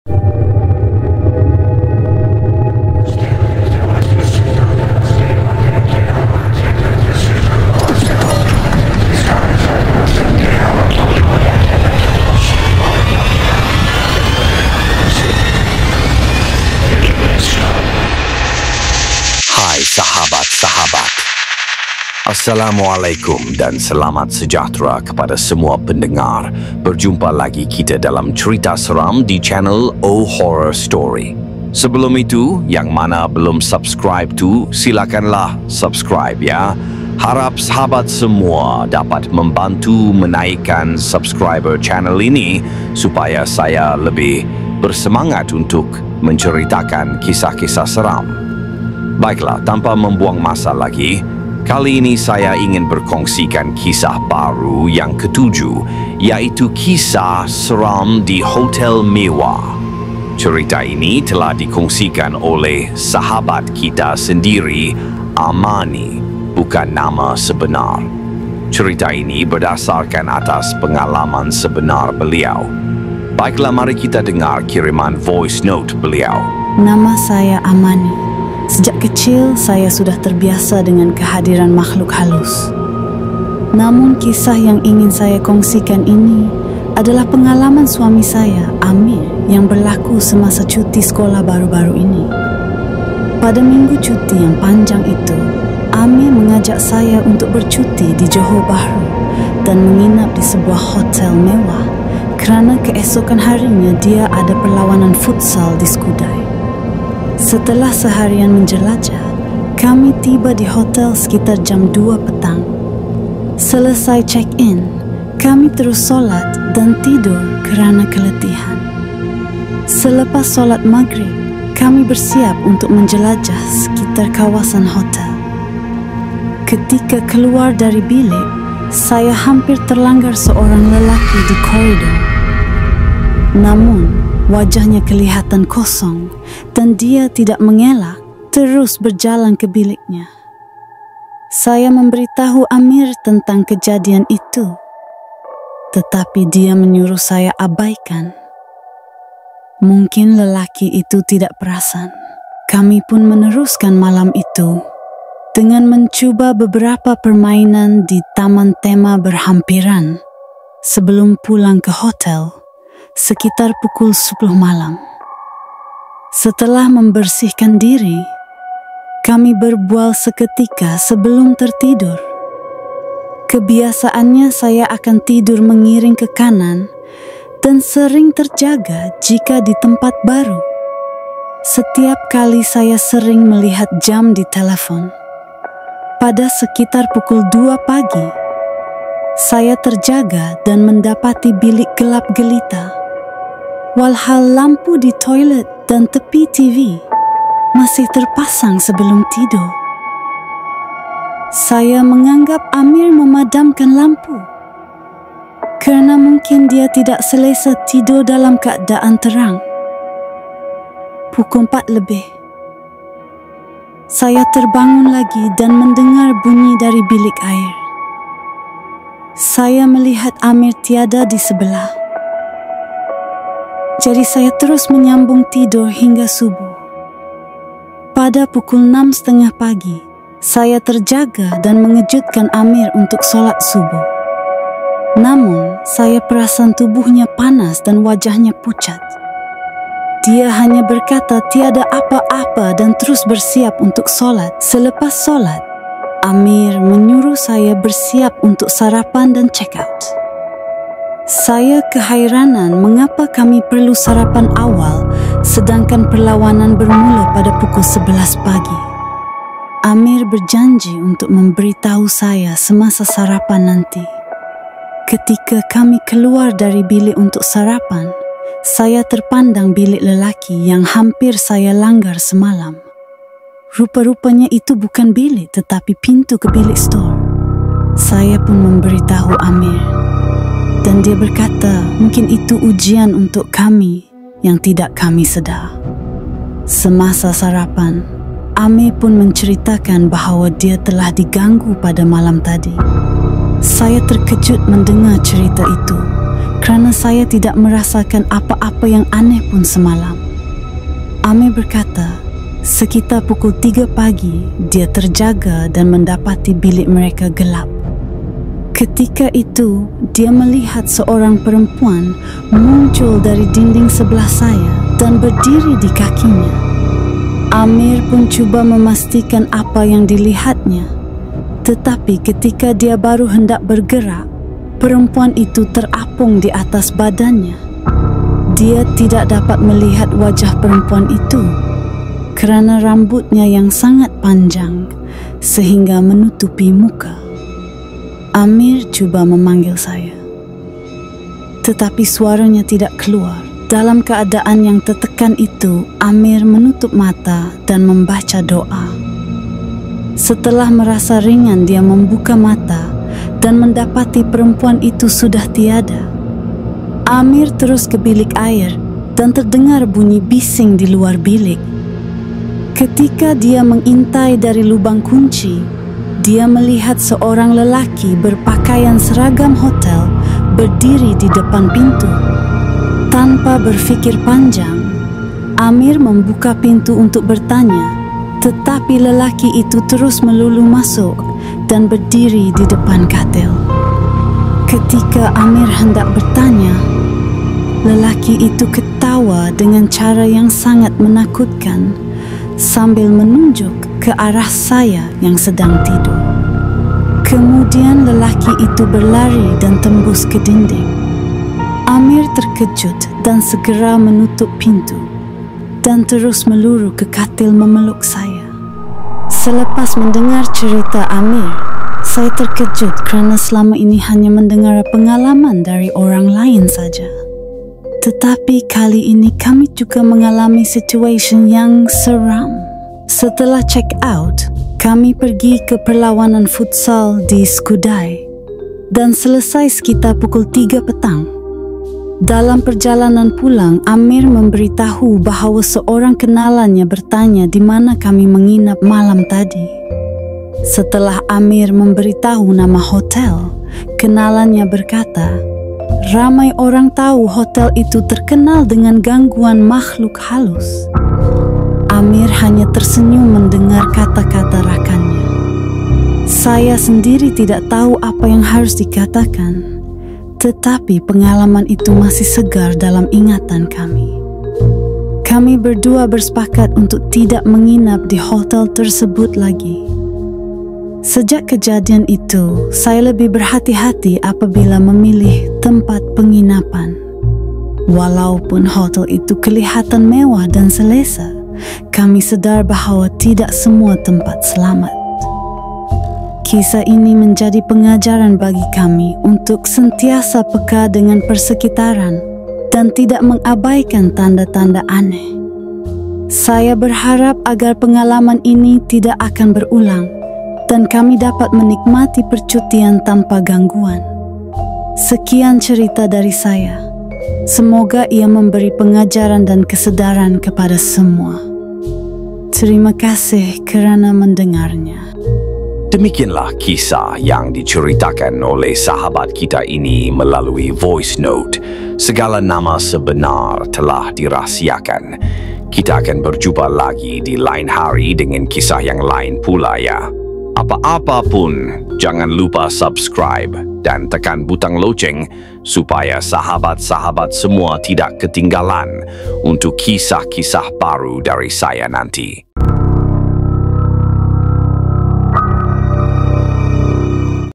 Hai sahabat-sahabat, Assalamualaikum dan selamat sejahtera kepada semua pendengar. Berjumpa lagi kita dalam cerita seram di channel O Horror Story. Sebelum itu, yang mana belum subscribe tu, silakanlah subscribe ya. Harap sahabat semua dapat membantu menaikkan subscriber channel ini supaya saya lebih bersemangat untuk menceritakan kisah-kisah seram. Baiklah, tanpa membuang masa lagi, kali ini saya ingin berkongsikan kisah baru yang ketujuh, yaitu kisah seram di hotel mewah. Cerita ini telah dikongsikan oleh sahabat kita sendiri, Amani, bukan nama sebenar. Cerita ini berdasarkan atas pengalaman sebenar beliau. Baiklah, mari kita dengar kiriman voice note beliau. Nama saya Amani. Sejak kecil, saya sudah terbiasa dengan kehadiran makhluk halus. Namun, kisah yang ingin saya kongsikan ini adalah pengalaman suami saya, Amir, yang berlaku semasa cuti sekolah baru-baru ini. Pada minggu cuti yang panjang itu, Amir mengajak saya untuk bercuti di Johor Bahru dan menginap di sebuah hotel mewah kerana keesokan harinya dia ada perlawanan futsal di Skudai. Setelah seharian menjelajah, kami tiba di hotel sekitar jam 2 petang. Selesai check-in, kami terus solat dan tidur kerana keletihan. Selepas solat maghrib, kami bersiap untuk menjelajah sekitar kawasan hotel. Ketika keluar dari bilik, saya hampir terlanggar seorang lelaki di koridor. Namun, wajahnya kelihatan kosong dan dia tidak mengelak, terus berjalan ke biliknya. Saya memberitahu Amir tentang kejadian itu, tetapi dia menyuruh saya abaikan. Mungkin lelaki itu tidak perasan. Kami pun meneruskan malam itu dengan mencuba beberapa permainan di taman tema berhampiran sebelum pulang ke hotel sekitar pukul 10 malam. Setelah membersihkan diri, kami berbual seketika sebelum tertidur. Kebiasaannya saya akan tidur mengiring ke kanan dan sering terjaga jika di tempat baru. Setiap kali saya sering melihat jam di telepon. Pada sekitar pukul 2 pagi, saya terjaga dan mendapati bilik gelap gelita. Walhal lampu di toilet dan tepi TV masih terpasang sebelum tidur. Saya menganggap Amir memadamkan lampu kerana mungkin dia tidak selesa tidur dalam keadaan terang. Pukul 4 lebih. Saya terbangun lagi dan mendengar bunyi dari bilik air. Saya melihat Amir tiada di sebelah. Jadi saya terus menyambung tidur hingga subuh. Pada pukul 6.30 pagi, saya terjaga dan mengejutkan Amir untuk solat subuh. Namun, saya perasan tubuhnya panas dan wajahnya pucat. Dia hanya berkata tiada apa-apa dan terus bersiap untuk solat. Selepas solat, Amir menyuruh saya bersiap untuk sarapan dan check out. Saya kehairanan mengapa kami perlu sarapan awal sedangkan perlawanan bermula pada pukul 11 pagi. Amir berjanji untuk memberitahu saya semasa sarapan nanti. Ketika kami keluar dari bilik untuk sarapan, saya terpandang bilik lelaki yang hampir saya langgar semalam. Rupa-rupanya itu bukan bilik tetapi pintu ke bilik store. Saya pun memberitahu Amir. Dan dia berkata mungkin itu ujian untuk kami yang tidak kami sedar. Semasa sarapan, Amir pun menceritakan bahawa dia telah diganggu pada malam tadi. Saya terkejut mendengar cerita itu kerana saya tidak merasakan apa-apa yang aneh pun semalam. Amir berkata, sekitar pukul 3 pagi, dia terjaga dan mendapati bilik mereka gelap. Ketika itu, dia melihat seorang perempuan muncul dari dinding sebelah saya dan berdiri di kakinya. Amir pun cuba memastikan apa yang dilihatnya. Tetapi ketika dia baru hendak bergerak, perempuan itu terapung di atas badannya. Dia tidak dapat melihat wajah perempuan itu kerana rambutnya yang sangat panjang sehingga menutupi muka. Amir cuba memanggil saya, tetapi suaranya tidak keluar. Dalam keadaan yang tertekan itu, Amir menutup mata dan membaca doa. Setelah merasa ringan, dia membuka mata dan mendapati perempuan itu sudah tiada. Amir terus ke bilik air dan terdengar bunyi bising di luar bilik. Ketika dia mengintai dari lubang kunci, dia melihat seorang lelaki berpakaian seragam hotel berdiri di depan pintu. Tanpa berfikir panjang, Amir membuka pintu untuk bertanya, tetapi lelaki itu terus melulu masuk dan berdiri di depan katil. Ketika Amir hendak bertanya, lelaki itu ketawa dengan cara yang sangat menakutkan sambil menunjuk ke arah saya yang sedang tidur. Kemudian lelaki itu berlari dan tembus ke dinding. Amir terkejut dan segera menutup pintu dan terus meluru ke katil memeluk saya. Selepas mendengar cerita Amir, saya terkejut kerana selama ini hanya mendengar pengalaman dari orang lain saja. Tetapi kali ini kami juga mengalami situasi yang seram. Setelah check out, kami pergi ke perlawanan futsal di Skudai dan selesai sekitar pukul 3 petang. Dalam perjalanan pulang, Amir memberitahu bahawa seorang kenalannya bertanya di mana kami menginap malam tadi. Setelah Amir memberitahu nama hotel, kenalannya berkata, ramai orang tahu hotel itu terkenal dengan gangguan makhluk halus. Amir hanya tersenyum mendengar kata-kata rakannya. Saya sendiri tidak tahu apa yang harus dikatakan, tetapi pengalaman itu masih segar dalam ingatan kami. Kami berdua bersepakat untuk tidak menginap di hotel tersebut lagi. Sejak kejadian itu, saya lebih berhati-hati apabila memilih tempat penginapan. Walaupun hotel itu kelihatan mewah dan selesa, kami sedar bahawa tidak semua tempat selamat. Kisah ini menjadi pengajaran bagi kami untuk sentiasa peka dengan persekitaran dan tidak mengabaikan tanda-tanda aneh. Saya berharap agar pengalaman ini tidak akan berulang dan kami dapat menikmati percutian tanpa gangguan. Sekian cerita dari saya. Semoga ia memberi pengajaran dan kesedaran kepada semua. Terima kasih kerana mendengarnya. Demikianlah kisah yang diceritakan oleh sahabat kita ini melalui voice note. Segala nama sebenar telah dirahsiakan. Kita akan berjumpa lagi di lain hari dengan kisah yang lain pula ya. Apa-apa pun, jangan lupa subscribe dan tekan butang loceng supaya sahabat-sahabat semua tidak ketinggalan untuk kisah-kisah baru dari saya nanti.